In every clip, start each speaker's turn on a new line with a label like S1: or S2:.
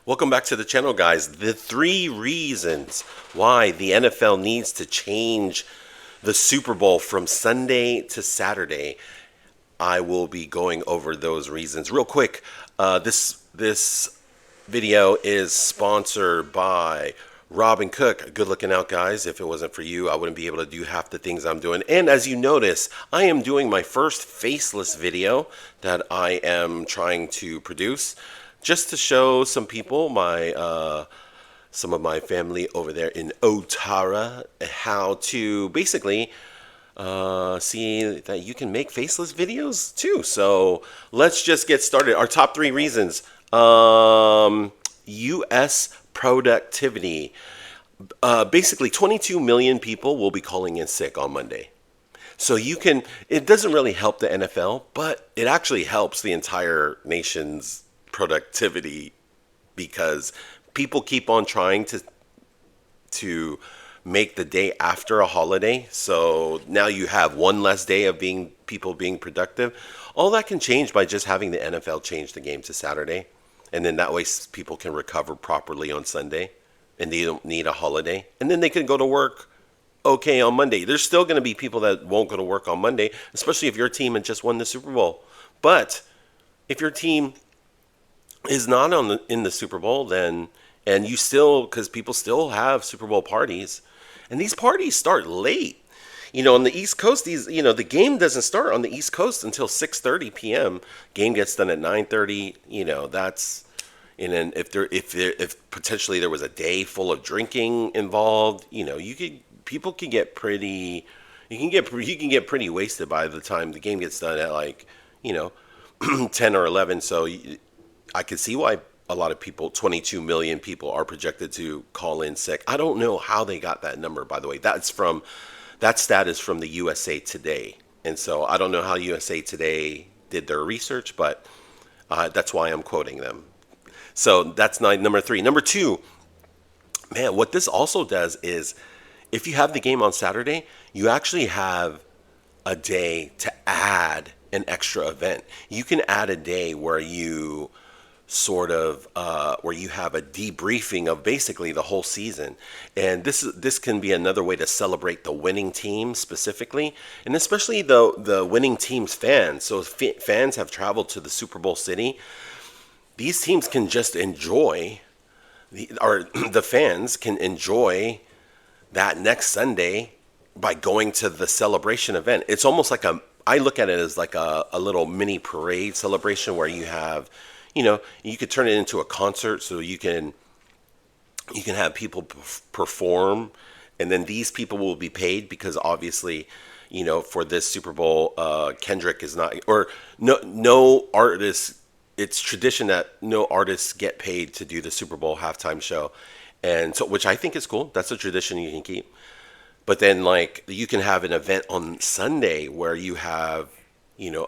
S1: Welcome back to the channel, guys. The 3 reasons why the NFL needs to change the Super Bowl from Sunday to Saturday. I will be going over those reasons real quick. This video is sponsored by Robin Cook. Good looking out, guys. If it wasn't for you, I wouldn't be able to do half the things I'm doing. And as you notice, I am doing my first faceless video that I am trying to produce, just to show some people some of my family over there in Otara how to basically see that you can make faceless videos too. So let's just get started. Our top 3 reasons. U.S. productivity. Basically, 22 million people will be calling in sick on Monday. So it doesn't really help the NFL, but it actually helps the entire nation's productivity, because people keep on trying to make the day after a holiday. So now you have one less day of people being productive. All that can change by just having the NFL change the game to Saturday. And then that way people can recover properly on Sunday and they don't need a holiday. And then they can go to work okay on Monday. There's still going to be people that won't go to work on Monday, especially if your team had just won the Super Bowl. But if your team is not in the Super Bowl, then, and you still, because people still have Super Bowl parties, and these parties start late. On the East Coast, the game doesn't start on the East Coast until 6:30 p.m. Game gets done at 9:30. That's, and then if potentially there was a day full of drinking involved, people can get pretty, you can get pretty wasted by the time the game gets done at 10 or 11. So I could see why a lot of people, 22 million people, are projected to call in sick. I don't know how they got that number, by the way. That stat is from the USA Today. And so I don't know how USA Today did their research, but that's why I'm quoting them. So that's number 3. Number 2, man, what this also does is, if you have the game on Saturday, you actually have a day to add an extra event. You can add a day where you where you have a debriefing of basically the whole season. And this can be another way to celebrate the winning team specifically, and especially the winning team's fans. So if fans have traveled to the Super Bowl city, these teams can just enjoy, the fans can enjoy that next Sunday by going to the celebration event. It's almost like I look at it as like a little mini parade celebration, where you have, you could turn it into a concert. So you can have people perform, and then these people will be paid, because obviously, for this Super Bowl, Kendrick is not, or no artist. It's tradition that no artists get paid to do the Super Bowl halftime show, and so, which I think is cool. That's a tradition you can keep. But then, you can have an event on Sunday where you have,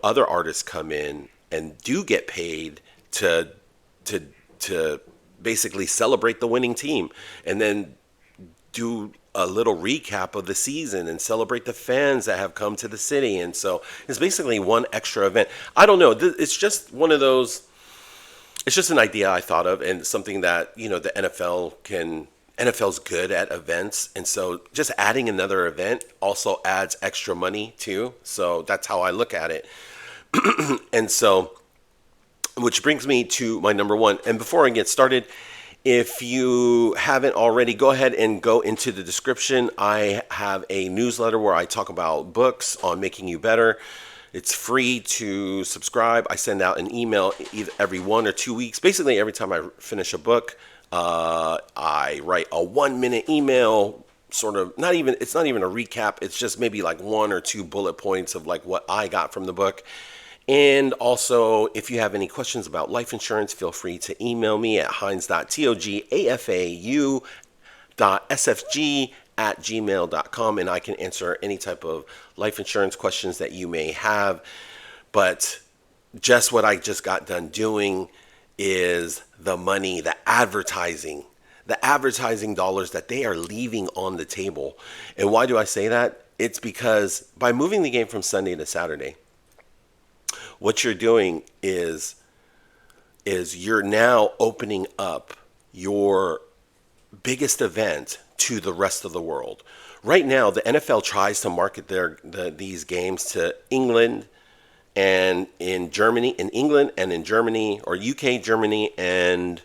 S1: other artists come in and do get paid to basically celebrate the winning team, and then do a little recap of the season and celebrate the fans that have come to the city. And so it's basically one extra event. I don't know. It's just one of those. It's just an idea I thought of, and something that the NFL's good at events, and so just adding another event also adds extra money too. So that's how I look at it. And so, which brings me to my number 1. And before I get started, if you haven't already, go ahead and go into the description. I have a newsletter where I talk about books on making you better. It's free to subscribe. I send out an email either every 1 or 2 weeks. Basically, every time I finish a book, I write a 1-minute email, sort of, it's not even a recap. It's just maybe 1 or 2 bullet points of what I got from the book. And also, if you have any questions about life insurance, feel free to email me at hines.togafau.sfg@gmail.com, and I can answer any type of life insurance questions that you may have. But just what I just got done doing is the money, the advertising dollars that they are leaving on the table. And why do I say that? It's because by moving the game from Sunday to Saturday, what you're doing is you're now opening up your biggest event to the rest of the world. Right now, the NFL tries to market these games to England and in Germany, in England and in Germany, or UK, Germany, and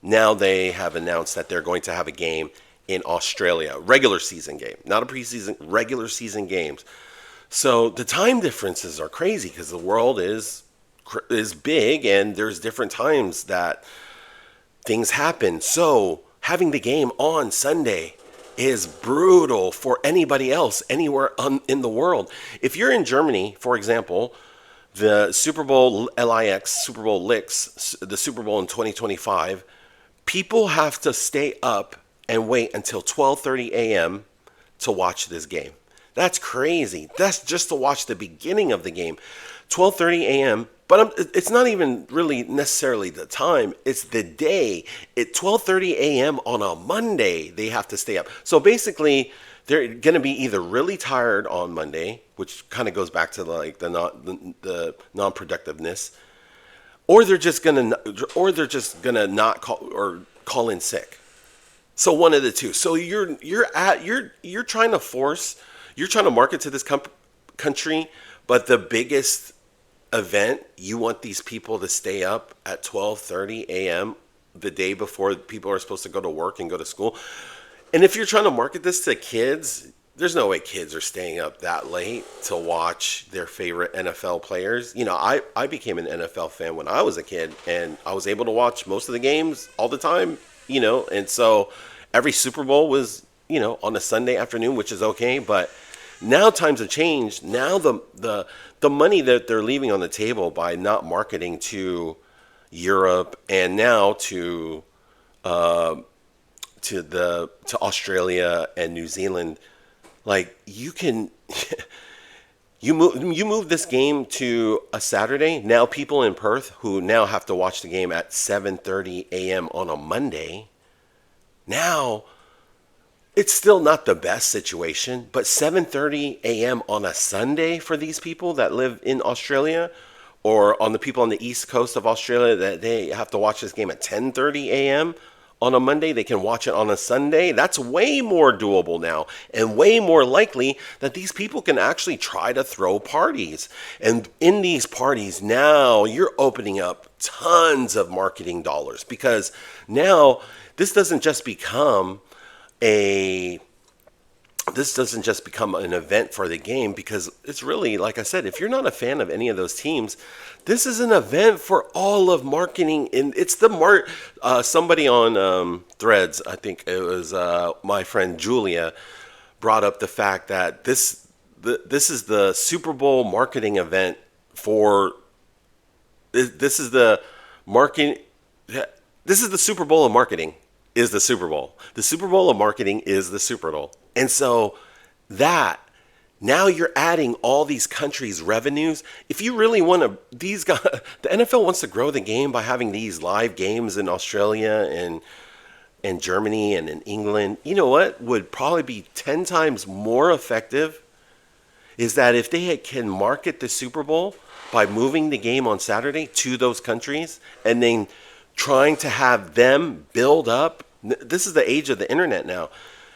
S1: now they have announced that they're going to have a game in Australia, regular season game, not a preseason, regular season games. So the time differences are crazy because the world is big and there's different times that things happen. So having the game on Sunday is brutal for anybody else anywhere in the world. If you're in Germany, for example, the Super Bowl LIX, Super Bowl LIX, the Super Bowl in 2025, people have to stay up and wait until 12:30 a.m. to watch this game. That's crazy. That's just to watch the beginning of the game. 12:30 a.m. But it's not even really necessarily the time. It's the day. At 12:30 a.m. on a Monday, they have to stay up. So basically, they're going to be either really tired on Monday, which kind of goes back to like the non-productiveness, or they're just gonna not call in sick. So one of the two. So you're trying to market to this country, but the biggest event, you want these people to stay up at 12:30 a.m. the day before people are supposed to go to work and go to school. And if you're trying to market this to kids, there's no way kids are staying up that late to watch their favorite NFL players. I became an NFL fan when I was a kid, and I was able to watch most of the games all the time, and so every Super Bowl was, on a Sunday afternoon, which is okay, but now times have changed. Now the money that they're leaving on the table by not marketing to Europe and now to Australia and New Zealand, like you move this game to a Saturday. Now people in Perth who now have to watch the game at 7:30 a.m. on a Monday. Now it's still not the best situation, but 7:30 a.m. on a Sunday for these people that live in Australia, or on the people on the east coast of Australia that they have to watch this game at 10:30 a.m. on a Monday, they can watch it on a Sunday. That's way more doable now, and way more likely that these people can actually try to throw parties. And in these parties, now you're opening up tons of marketing dollars, because now this doesn't just become a this doesn't just become an event for the game, because it's really, like I said, if you're not a fan of any of those teams, this is an event for all of marketing. And it's somebody on Threads, I think it was my friend Julia, brought up the fact that this is the Super Bowl marketing event for this is the marketing. This is the Super Bowl of marketing. Is the Super Bowl. The Super Bowl of marketing is the Super Bowl. And so that now you're adding all these countries' revenues. If you really want to, these guys, the NFL wants to grow the game by having these live games in Australia and Germany and in England. You know what would probably be 10 times more effective is that if can market the Super Bowl by moving the game on Saturday to those countries, and then trying to have them build up. This is the age of the internet now.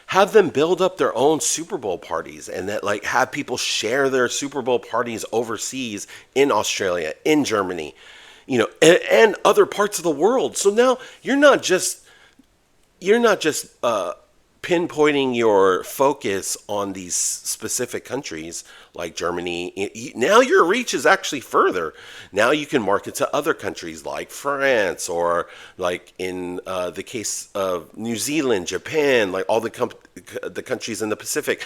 S1: Have them build up their own Super Bowl parties, and that have people share their Super Bowl parties overseas in Australia, in Germany, and other parts of the world. So now you're not just pinpointing your focus on these specific countries like Germany. Now your reach is actually further. Now you can market to other countries like France, or like in the case of New Zealand, Japan, like all the countries in the Pacific.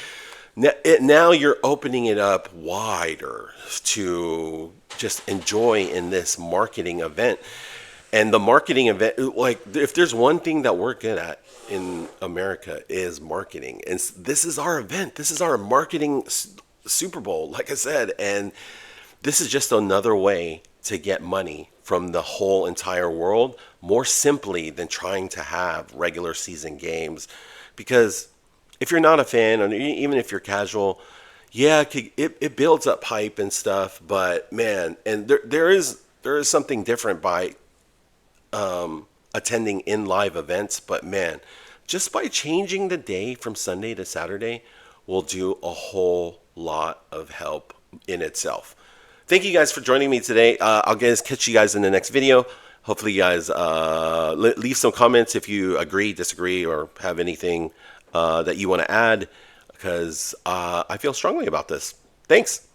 S1: Now you're opening it up wider to just enjoy in this marketing event. And the marketing event, like, if there's one thing that we're good at in America, is marketing. And this is our event. This is our marketing Super Bowl, like I said. And this is just another way to get money from the whole entire world, more simply than trying to have regular season games. Because if you're not a fan, or even if you're casual, yeah, it builds up hype and stuff. But man, and there is something different by attending in live events, but man, just by changing the day from Sunday to Saturday will do a whole lot of help in itself. Thank you guys for joining me today. I'll catch you guys in the next video. Hopefully you guys leave some comments if you agree, disagree, or have anything that you want to add, because I feel strongly about this. Thanks.